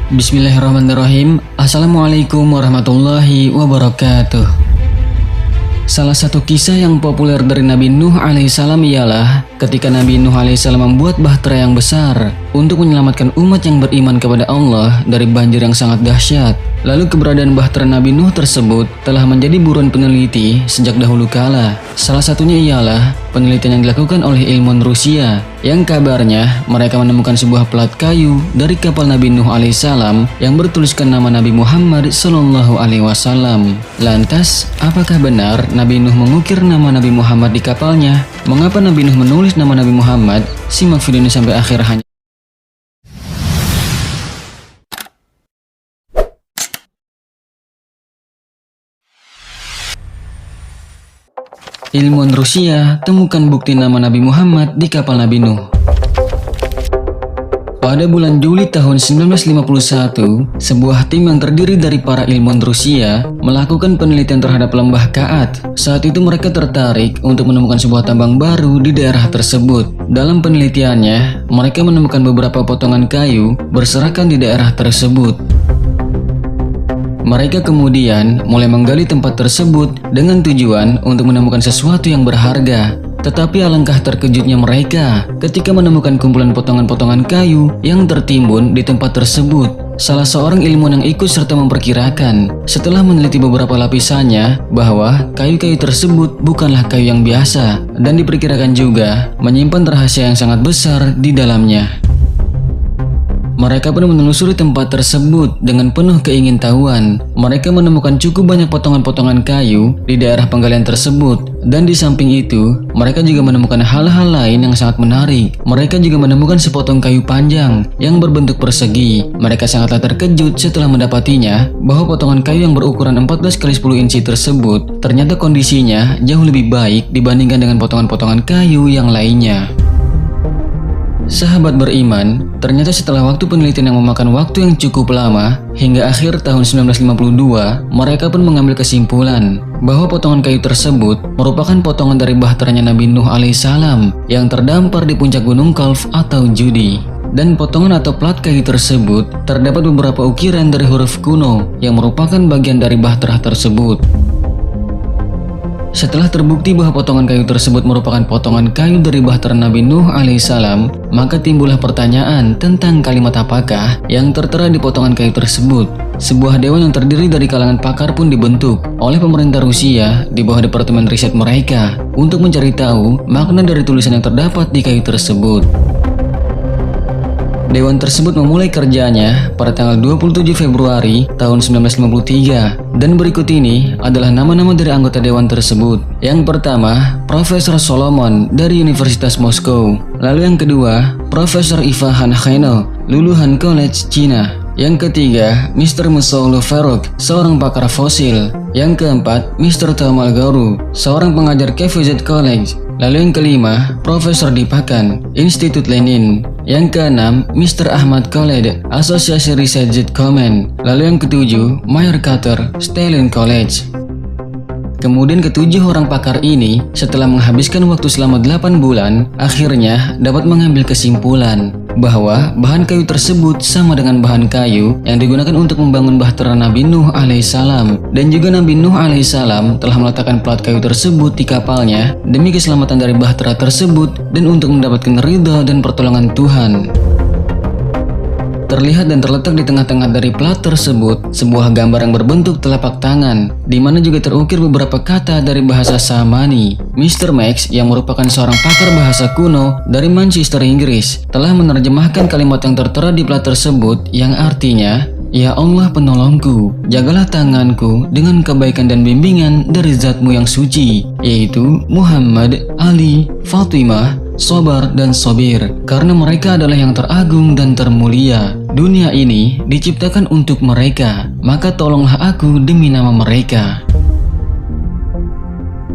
Bismillahirrahmanirrahim. Assalamualaikum warahmatullahi wabarakatuh. Salah satu kisah yang populer dari Nabi Nuh alaihissalam ialah ketika Nabi Nuh alaihissalam membuat bahtera yang besar untuk menyelamatkan umat yang beriman kepada Allah dari banjir yang sangat dahsyat. Lalu keberadaan bahtera Nabi Nuh tersebut telah menjadi buruan peneliti sejak dahulu kala. Salah satunya ialah penelitian yang dilakukan oleh ilmuwan Rusia yang kabarnya mereka menemukan sebuah pelat kayu dari kapal Nabi Nuh alaihissalam yang bertuliskan nama Nabi Muhammad sallallahu alaihi wasallam. Lantas, apakah benar Nabi Nuh mengukir nama Nabi Muhammad di kapalnya? Mengapa Nabi Nuh menulis nama Nabi Muhammad? Simak video ini sampai akhir hanya ilmuwan Rusia temukan bukti nama Nabi Muhammad di kapal Nabi Nuh. Pada bulan Juli tahun 1951, sebuah tim yang terdiri dari para ilmuwan Rusia melakukan penelitian terhadap lembah Kaat. Saat itu mereka tertarik untuk menemukan sebuah tambang baru di daerah tersebut. Dalam penelitiannya, mereka menemukan beberapa potongan kayu berserakan di daerah tersebut. Mereka kemudian mulai menggali tempat tersebut dengan tujuan untuk menemukan sesuatu yang berharga. Tetapi alangkah terkejutnya mereka ketika menemukan kumpulan potongan-potongan kayu yang tertimbun di tempat tersebut. Salah seorang ilmuwan yang ikut serta memperkirakan setelah meneliti beberapa lapisannya bahwa kayu-kayu tersebut bukanlah kayu yang biasa dan diperkirakan juga menyimpan rahasia yang sangat besar di dalamnya. Mereka pun menelusuri tempat tersebut dengan penuh keingintahuan. Mereka menemukan cukup banyak potongan-potongan kayu di daerah penggalian tersebut. Dan di samping itu, mereka juga menemukan hal-hal lain yang sangat menarik. Mereka juga menemukan sepotong kayu panjang yang berbentuk persegi. Mereka sangatlah terkejut setelah mendapatinya bahwa potongan kayu yang berukuran 14 x 10 inci tersebut ternyata kondisinya jauh lebih baik dibandingkan dengan potongan-potongan kayu yang lainnya. Sahabat beriman, ternyata setelah waktu penelitian yang memakan waktu yang cukup lama, hingga akhir tahun 1952, mereka pun mengambil kesimpulan bahwa potongan kayu tersebut merupakan potongan dari bahteranya Nabi Nuh alaihissalam yang terdampar di puncak gunung Kalf atau Judi. Dan potongan atau plat kayu tersebut terdapat beberapa ukiran dari huruf kuno yang merupakan bagian dari bahtera tersebut. Setelah terbukti bahwa potongan kayu tersebut merupakan potongan kayu dari bahtera Nabi Nuh alaihissalam, maka timbullah pertanyaan tentang kalimat apakah yang tertera di potongan kayu tersebut. Sebuah dewan yang terdiri dari kalangan pakar pun dibentuk oleh pemerintah Rusia di bawah departemen riset mereka untuk mencari tahu makna dari tulisan yang terdapat di kayu tersebut. Dewan tersebut memulai kerjanya pada tanggal 27 Februari tahun 1953 dan berikut ini adalah nama-nama dari anggota dewan tersebut. Yang pertama, Profesor Solomon dari Universitas Moskow. Lalu yang kedua, Profesor Ivan Haino, Luluhan College, Cina. Yang ketiga, Mr. Musoulu Faruk, seorang pakar fosil. Yang keempat, Mr. Tamal Gauru, seorang pengajar KVZ College. Lalu yang kelima, Profesor Dipakan, Institut Lenin. Yang keenam, Mr. Ahmad Khaled, Asosiasi Riset Komen. Lalu yang ketujuh, Mayer Carter, Stalin College. Kemudian ketujuh orang pakar ini setelah menghabiskan waktu selama 8 bulan, akhirnya dapat mengambil kesimpulan bahwa bahan kayu tersebut sama dengan bahan kayu yang digunakan untuk membangun bahtera Nabi Nuh alaihissalam. Dan juga Nabi Nuh alaihissalam telah meletakkan plat kayu tersebut di kapalnya demi keselamatan dari bahtera tersebut dan untuk mendapatkan ridha dan pertolongan Tuhan. Terlihat dan terletak di tengah-tengah dari plat tersebut sebuah gambar yang berbentuk telapak tangan, di mana juga terukir beberapa kata dari bahasa Samani. Mr. Max, yang merupakan seorang pakar bahasa kuno dari Manchester, Inggris, telah menerjemahkan kalimat yang tertera di plat tersebut yang artinya, "Ya Allah penolongku, jagalah tanganku dengan kebaikan dan bimbingan dari zatmu yang suci," yaitu Muhammad, Ali, Fatimah, Sobar dan Sobir, karena mereka adalah yang teragung dan termulia. Dunia ini diciptakan untuk mereka, maka tolonglah aku demi nama mereka.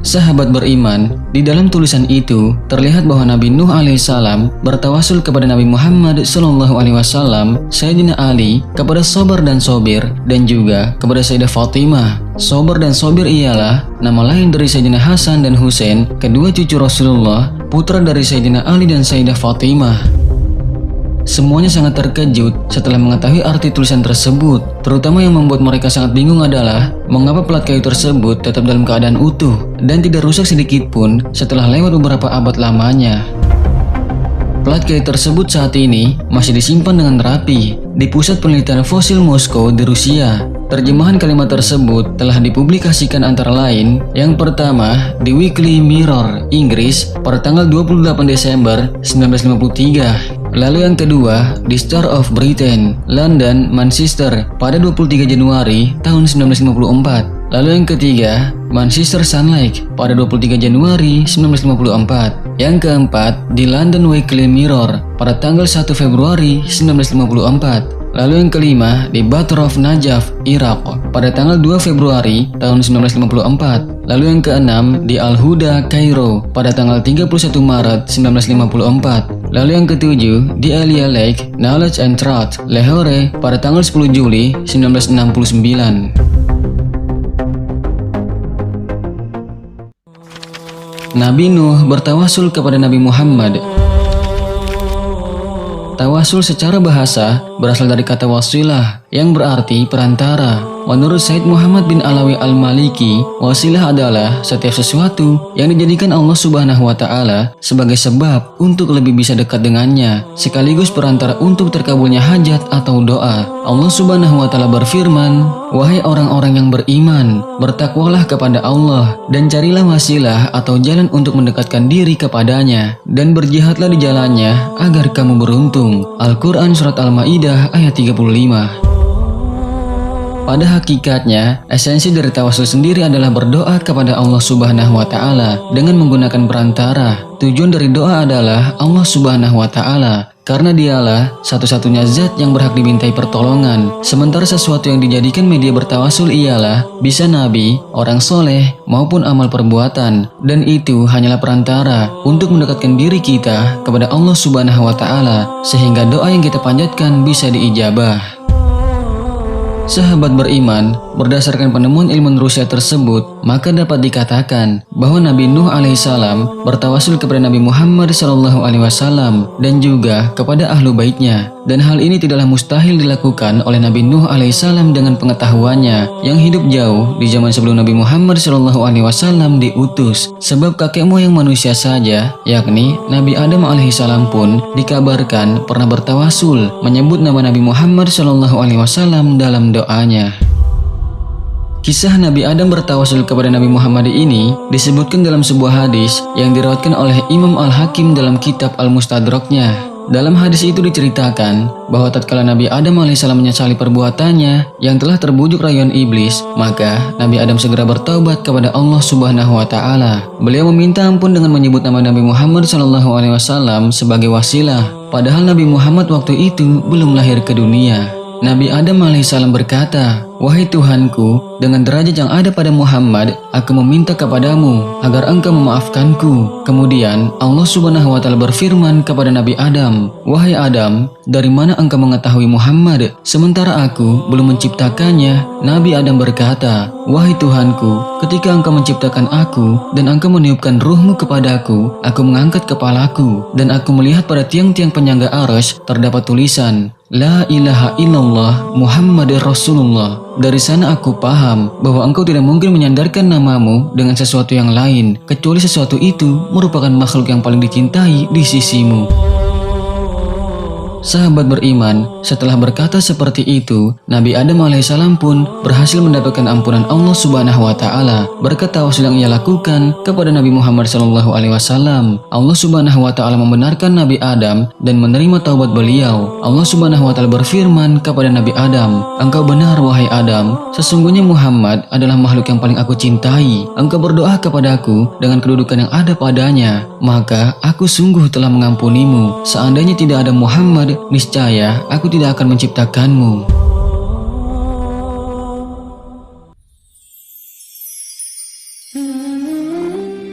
Sahabat beriman, di dalam tulisan itu terlihat bahwa Nabi Nuh alaihissalam bertawasul kepada Nabi Muhammad sallallahu alaihi wasallam, Sayyidina Ali, kepada Sobar dan Sobir, dan juga kepada Sayyidah Fatimah. Sobar dan Sobir ialah nama lain dari Sayyidina Hasan dan Husain, kedua cucu Rasulullah, putra dari Sayyidina Ali dan Sayyidah Fatimah. Semuanya sangat terkejut setelah mengetahui arti tulisan tersebut. Terutama yang membuat mereka sangat bingung adalah mengapa plat kayu tersebut tetap dalam keadaan utuh dan tidak rusak sedikit pun setelah lewat beberapa abad lamanya. Plat kayu tersebut saat ini masih disimpan dengan rapi di Pusat Penelitian Fosil Moskow di Rusia. Terjemahan kalimat tersebut telah dipublikasikan antara lain yang pertama di Weekly Mirror, Inggris pada tanggal 28 Desember 1953. Lalu yang kedua di Star of Britain, London, Manchester pada 23 Januari tahun 1954. Lalu yang ketiga, Manchester Sunlight pada 23 Januari 1954. Yang keempat, di London Weekly Mirror pada tanggal 1 Februari 1954. Lalu yang kelima, di Battle of Najaf, Irak pada tanggal 2 Februari tahun 1954. Lalu yang keenam, di Al-Huda, Kairo pada tanggal 31 Maret 1954. Lalu yang ketujuh, di Elia Lake, Knowledge and Truth, Lahore pada tanggal 10 Juli 1969. Nabi Nuh bertawasul kepada Nabi Muhammad. Tawasul secara bahasa berasal dari kata wasilah yang berarti perantara. Menurut Said Muhammad bin Alawi Al-Maliki, wasilah adalah setiap sesuatu yang dijadikan Allah Subhanahu wa Ta'ala sebagai sebab untuk lebih bisa dekat dengannya, sekaligus perantara untuk terkabulnya hajat atau doa. Allah Subhanahu wa Ta'ala berfirman, "Wahai orang-orang yang beriman, bertakwalah kepada Allah dan carilah wasilah atau jalan untuk mendekatkan diri kepadanya, dan berjihadlah di jalannya agar kamu beruntung." Al-Quran Surat Al-Ma'idah ayat 35. Pada hakikatnya, esensi dari tawasul sendiri adalah berdoa kepada Allah Subhanahu wa Ta'ala dengan menggunakan perantara. Tujuan dari doa adalah Allah Subhanahu wa Ta'ala, karena dialah satu-satunya zat yang berhak dimintai pertolongan. Sementara sesuatu yang dijadikan media bertawasul ialah bisa nabi, orang soleh, maupun amal perbuatan, dan itu hanyalah perantara untuk mendekatkan diri kita kepada Allah Subhanahu wa Ta'ala, sehingga doa yang kita panjatkan bisa diijabah. Sahabat beriman, berdasarkan penemuan ilmu Rusia tersebut, maka dapat dikatakan bahwa Nabi Nuh alaihissalam bertawasul kepada Nabi Muhammad SAW dan juga kepada ahlu baitnya. Dan hal ini tidaklah mustahil dilakukan oleh Nabi Nuh alaihissalam dengan pengetahuannya yang hidup jauh di zaman sebelum Nabi Muhammad SAW diutus. Sebab kakek moyang manusia saja, yakni Nabi Adam alaihissalam pun dikabarkan pernah bertawasul menyebut nama Nabi Muhammad SAW dalam doanya. Kisah Nabi Adam bertawasul kepada Nabi Muhammad ini disebutkan dalam sebuah hadis yang diriwayatkan oleh Imam Al-Hakim dalam kitab Al-Mustadraknya. Dalam hadis itu diceritakan bahwa tatkala Nabi Adam alaihissalam menyesali perbuatannya yang telah terbujuk rayuan iblis, maka Nabi Adam segera bertaubat kepada Allah Subhanahu wa Ta'ala. Beliau meminta ampun dengan menyebut nama Nabi Muhammad SAW sebagai wasilah, padahal Nabi Muhammad waktu itu belum lahir ke dunia. Nabi Adam alaihissalam berkata, "Wahai Tuhanku, dengan derajat yang ada pada Muhammad, aku meminta kepadamu agar engkau memaafkanku." Kemudian Allah Subhanahu wa Ta'ala berfirman kepada Nabi Adam, "Wahai Adam, dari mana engkau mengetahui Muhammad sementara aku belum menciptakannya?" Nabi Adam berkata, "Wahai Tuhanku, ketika engkau menciptakan aku dan engkau meniupkan ruhmu kepadaku, aku mengangkat kepalaku dan aku melihat pada tiang-tiang penyangga arsy terdapat tulisan, La ilaha illallah Muhammadur Rasulullah. Dari sana aku paham bahwa engkau tidak mungkin menyandarkan namamu dengan sesuatu yang lain, kecuali sesuatu itu merupakan makhluk yang paling dicintai di sisimu." Sahabat beriman, setelah berkata seperti itu, Nabi Adam alaihissalam pun berhasil mendapatkan ampunan Allah Subhanahu wa Ta'ala berkat tawasul yang ia lakukan kepada Nabi Muhammad SAW. Allah Subhanahu wa Ta'ala membenarkan Nabi Adam dan menerima taubat beliau. Allah Subhanahu wa Ta'ala berfirman kepada Nabi Adam, "Engkau benar wahai Adam, sesungguhnya Muhammad adalah makhluk yang paling aku cintai. Engkau berdoa kepadaku dengan kedudukan yang ada padanya, maka aku sungguh telah mengampunimu. Seandainya tidak ada Muhammad, niscaya aku tidak akan menciptakanmu."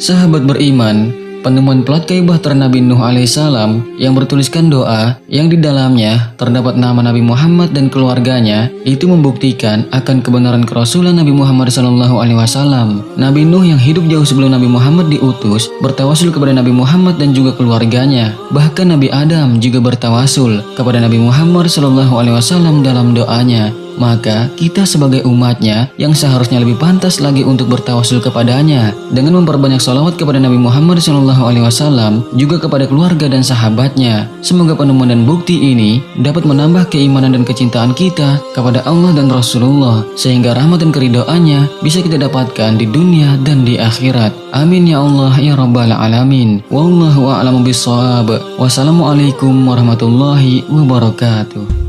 Sahabat beriman, penemuan plat kayu bahtera Nabi Nuh alaihissalam yang bertuliskan doa yang di dalamnya terdapat nama Nabi Muhammad dan keluarganya itu membuktikan akan kebenaran kerasulan Nabi Muhammad SAW. Nabi Nuh yang hidup jauh sebelum Nabi Muhammad diutus bertawasul kepada Nabi Muhammad dan juga keluarganya. Bahkan Nabi Adam juga bertawasul kepada Nabi Muhammad SAW dalam doanya. Maka kita sebagai umatnya yang seharusnya lebih pantas lagi untuk bertawasul kepadanya dengan memperbanyak sholawat kepada Nabi Muhammad SAW juga kepada keluarga dan sahabatnya. Semoga penemuan dan bukti ini dapat menambah keimanan dan kecintaan kita kepada Allah dan Rasulullah sehingga rahmat dan keridhaannya bisa kita dapatkan di dunia dan di akhirat. Amin ya Allah ya Rabbal Alamin. Wallahu a'lamu bishawab. Wassalamualaikum warahmatullahi wabarakatuh.